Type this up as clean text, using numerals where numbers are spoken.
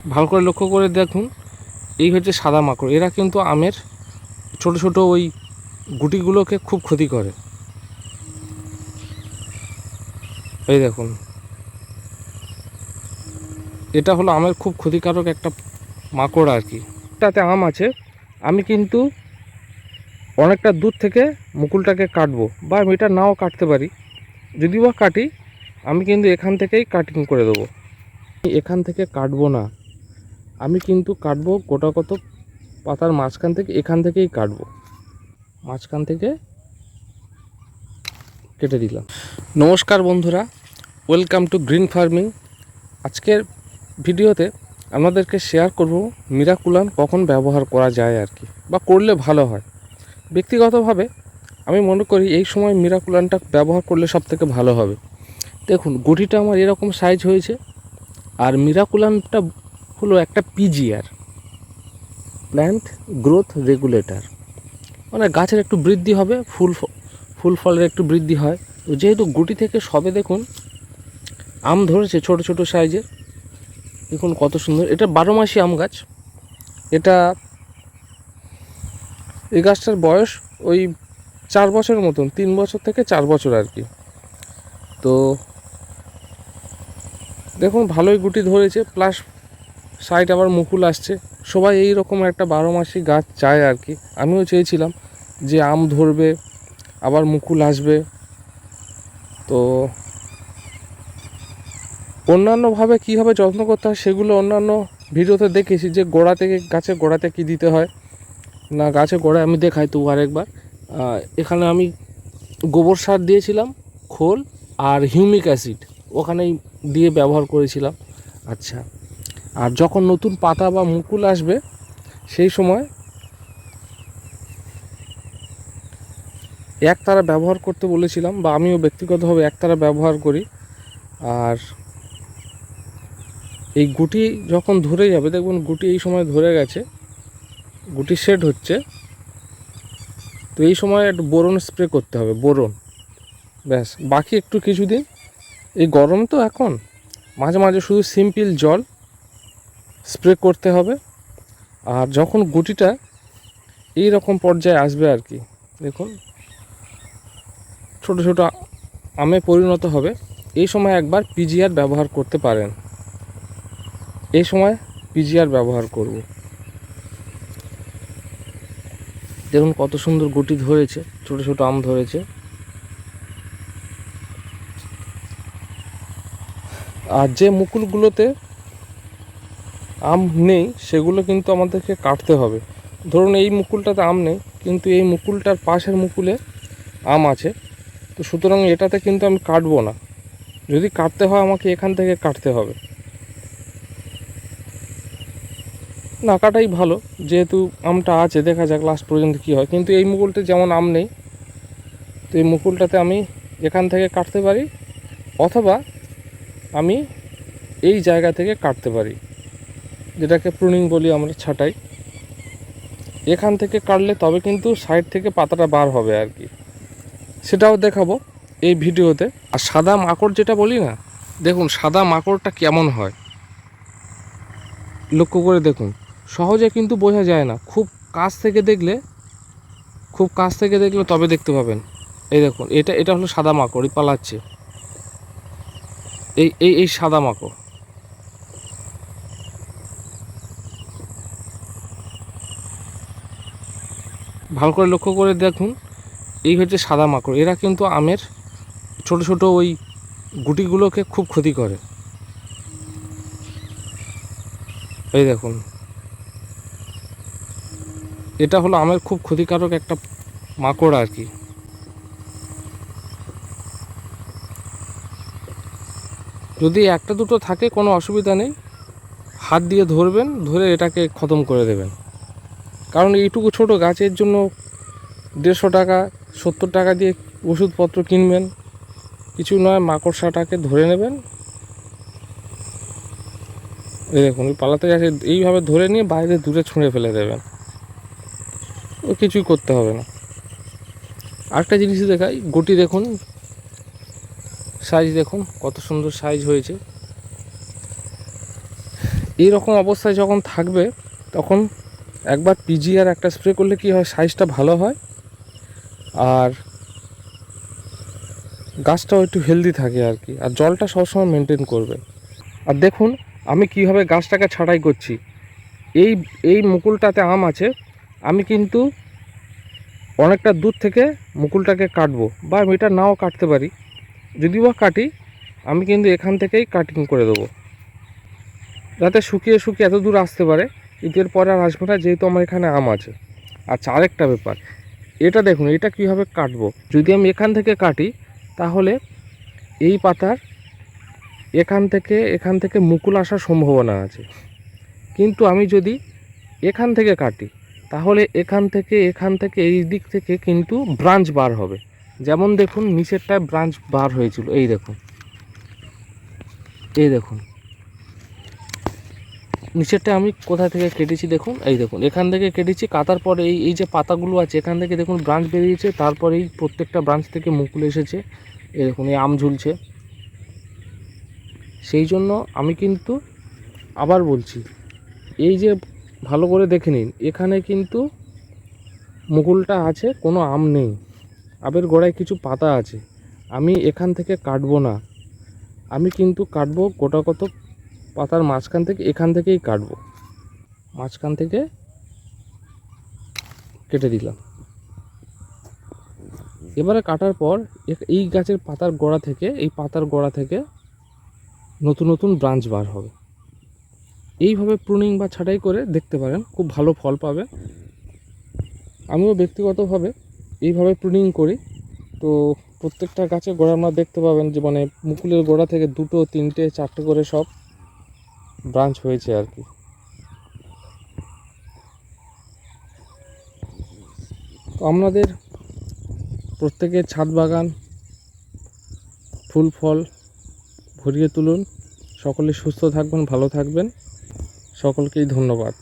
ভালো করে লক্ষ্য করে দেখুন, এই হচ্ছে সাদা মাকড়। এরা কিন্তু আমের ছোট ছোট ওই গুটিগুলোকে খুব ক্ষতি করে। এই দেখুন, এটা হলো আমের খুব ক্ষতিকারক একটা মাকড় আর কি। তাতে আম আছে, আমি কিন্তু অনেকটা দূর থেকে মুকুলটাকে কাটবো, বা আমি এটা নাও কাটতে পারি। যদি বা কাটি, আমি কিন্তু এখান থেকেই কাটিং করে দেবো। এখান থেকে কাটবো না, আমি কিন্তু কাটবো গোটা কত পাতার মাঝখান থেকে, এখান থেকেই কাটবো, মাঝখান থেকে কেটে দিলাম। নমস্কার বন্ধুরা, ওয়েলকাম টু গ্রিন ফার্মিং। আজকের ভিডিওতে আপনাদেরকে শেয়ার করব মিরাকুলাম কখন ব্যবহার করা যায় আর কি, বা করলে ভালো হয়। ব্যক্তিগতভাবে আমি মনে করি এই সময় মিরাকুলানটা ব্যবহার করলে সব থেকে ভালো হবে। দেখুন, গুটিটা আমার এরকম সাইজ হয়েছে, আর মিরাকুলানটা হলো একটা পিজিআর, প্ল্যান্ট গ্রোথ রেগুলেটর। মানে গাছের একটু বৃদ্ধি হবে, ফুল ফলের একটু বৃদ্ধি হয়। তো যেহেতু গুটি থেকে সবে দেখুন আম ধরেছে ছোট ছোট সাইজের, দেখুন কত সুন্দর। এটা 12 মাসি আম গাছ। এটা এই গাছটার বয়স ওই 4 বছরের মতন, 3 বছর থেকে 4 বছর আর কি। তো দেখুন ভালোই গুটি ধরেছে, প্লাস সাইড আবার মুকুল আসছে। সবাই এই রকম একটা 12 মাসি গাছ চায় আর কি। আমিও চেয়েছিলাম যে আম ধরবে, আবার মুকুল আসবে। তো অন্যান্যভাবে কীভাবে যত্ন করতে হয় সেগুলো অন্যান্য ভিডিওতে দেখেছি, যে গোড়া থেকে, গাছের গোড়াতে কী দিতে হয় না, গাছের গোড়ায় আমি দেখাই তো আরেকবার। এখানে আমি গোবর সার দিয়েছিলাম, খোল আর হিউমিক অ্যাসিড ওখানেই দিয়ে ব্যবহার করেছিলাম। আচ্ছা, আর যখন নতুন পাতা বা মুকুল আসবে সেই সময় একতারা ব্যবহার করতে বলেছিলাম, বা আমিও ব্যক্তিগতভাবে একতারা ব্যবহার করি। আর এই গুটি যখন ধরে যাবে, দেখুন গুটি এই সময় ধরে গেছে, গুটি সেট হচ্ছে, তো এই সময় একটু বোরন স্প্রে করতে হবে, বোরন। ব্যাস, বাকি একটু কিছুদিন, এই গরম তো এখন, মাঝে মাঝে শুধু সিম্পল জল স্প্রে করতে হবে। আর যখন গুটিটা এই রকম পর্যায়ে আসবে আর কি, দেখুন ছোট ছোট আমে পরিণত হবে, এই সময় একবার পিজিআর ব্যবহার করতে পারেন। এই সময় পিজিআর ব্যবহার করব। দেখুন কত সুন্দর গুটি ধরেছে, ছোট ছোট আম ধরেছে। আর যে মুকুলগুলোতে আম নেই সেগুলো কিন্তু আমাদেরকে কাটতে হবে। ধরুন এই মুকুলটাতে আম নেই, কিন্তু এই মুকুলটার পাশের মুকুলে আম আছে, তো সুতরাং এটাতে কিন্তু আমি কাটবো না। যদি কাটতে হয় আমাকে এখান থেকে কাটতে হবে, না কাটাই ভালো, যেহেতু আমটা আছে, দেখা যাক লাস্ট পর্যন্ত কী হয়। কিন্তু এই মুকুলটা যেমন আম নেই, তো এই মুকুলটাতে আমি এখান থেকে কাটতে পারি, অথবা আমি এই জায়গা থেকে কাটতে পারি, যেটাকে প্রুনিং বলি আমরা, ছাঁটাই। এখান থেকে কাটলে তবে কিন্তু সাইড থেকে পাতাটা বার হবে আর কি, সেটাও দেখাবো এই ভিডিওতে। আর সাদা মাকড় যেটা বলি না, দেখুন সাদা মাকড়টা কেমন হয় লক্ষ্য করে দেখুন। সহজে কিন্তু বোঝা যায় না, খুব কাছ থেকে দেখলে, তবে দেখতে পাবেন। এই দেখুন, এটা হলো সাদা মাকড়, পালাচ্ছে, এই এই এই সাদা মাকড়। ভালো করে লক্ষ্য করে দেখুন, এই হচ্ছে সাদা মাকড়। এরা কিন্তু আমের ছোট ছোট ওই গুটিগুলোকে খুব ক্ষতি করে। এই দেখুন, এটা হলো আমের খুব ক্ষতিকারক একটা মাকড় আর কি। যদি একটা দুটো থাকে কোনো অসুবিধা নেই, হাত দিয়ে ধরবেন, ধরে এটাকে খতম করে দেবেন। কারণ এইটুকু ছোট গাছের জন্য 150 টাকা 70 টাকা দিয়ে ওষুধপত্র কিনবেন, কিছু নয়, মাকড়সাটাকে ধরে নেবেন। এই দেখুন, ওই পালাতে যাচ্ছে, এইভাবে ধরে নিয়ে বাইরে দূরে ছুঁড়ে ফেলে দেবেন, ও কিছুই করতে হবে না। আরেকটা জিনিস দেখাই, গুটি দেখুন সাইজ, দেখুন কত সুন্দর সাইজ হয়েছে। এই রকম অবস্থায় যখন থাকবে তখন একবার পিজিআর একটা স্প্রে করলে কি হয়, সাইজটা ভালো হয় আর গাছটাও একটু হেলদি থাকে আর কি, আর জলটা সবসময় মেনটেন করবে। আর দেখুন আমি কিভাবে গাছটাকে ছাঁটাই করছি। এই এই মুকুলটাতে আম আছে, আমি কিন্তু অনেকটা দূর থেকে মুকুলটাকে কাটবো, বা আমি এটা নাও কাটতে পারি। যদিও বা কাটি, আমি কিন্তু এখান থেকেই কাটিং করে দেবো, যাতে শুকিয়ে শুকিয়ে এত দূর আসতে পারে। ঈদের পরে আর আসবে না, যেহেতু আমার এখানে আম আছে। আচ্ছা, আরেকটা ব্যাপার, এটা দেখুন এটা কীভাবে কাটবো। যদি আমি এখান থেকে কাটি তাহলে এই পাতার এখান থেকে মুকুল আসার সম্ভাবনা আছে। কিন্তু আমি যদি এখান থেকে কাটি তাহলে এখান থেকে এই দিক থেকে কিন্তু ব্রাঞ্চ বার হবে। যেমন দেখুন নিচেরটায় ব্রাঞ্চ বার হয়েছিল, এই দেখুন নিচেরটা আমি কোথা থেকে কেটেছি দেখুন, এই দেখুন এখান থেকে কেটেছি, কাটার পরে এই যে পাতাগুলো আছে এখান থেকে দেখুন ব্রাঞ্চ বেরিয়েছে, তারপরে এই প্রত্যেকটা ব্রাঞ্চ থেকে মুকুল এসেছে। এই দেখুন এই আম ঝুলছে। সেই জন্য আমি কিন্তু আবার বলছি, এই যে ভালো করে দেখে নিন, এখানে কিন্তু মুকুলটা আছে, কোনো আম নেই, আমের গোড়ায় কিছু পাতা আছে। আমি এখান থেকে কাটবো না, আমি কিন্তু কাটবো গোটা কত পাতার মাঝখান থেকে, এখান থেকেই কাটবো, মাঝখান থেকে কেটে দিলাম। এবারে কাটার পর এই গাছের পাতার গোড়া থেকে নতুন নতুন ব্রাঞ্চ বার হবে। এইভাবে প্রুনিং বা ছাঁটাই করে দেখতে পারেন, খুব ভালো ফল পাবে। আমিও ব্যক্তিগতভাবে এইভাবে প্রুনিং করি। তো প্রত্যেকটা গাছের গোড়া আপনারা দেখতে পাবেন যে মানে মুকুলের গোড়া থেকে 2, 3, 4টে করে সব ব্রাঞ্চ হয়েছে আর কি। তো আপনাদের প্রত্যেকের ছাদ বাগান ফুল ফল ভরিয়ে তুলুন। সকলে সুস্থ থাকবেন, ভালো থাকবেন। সকলকেই ধন্যবাদ।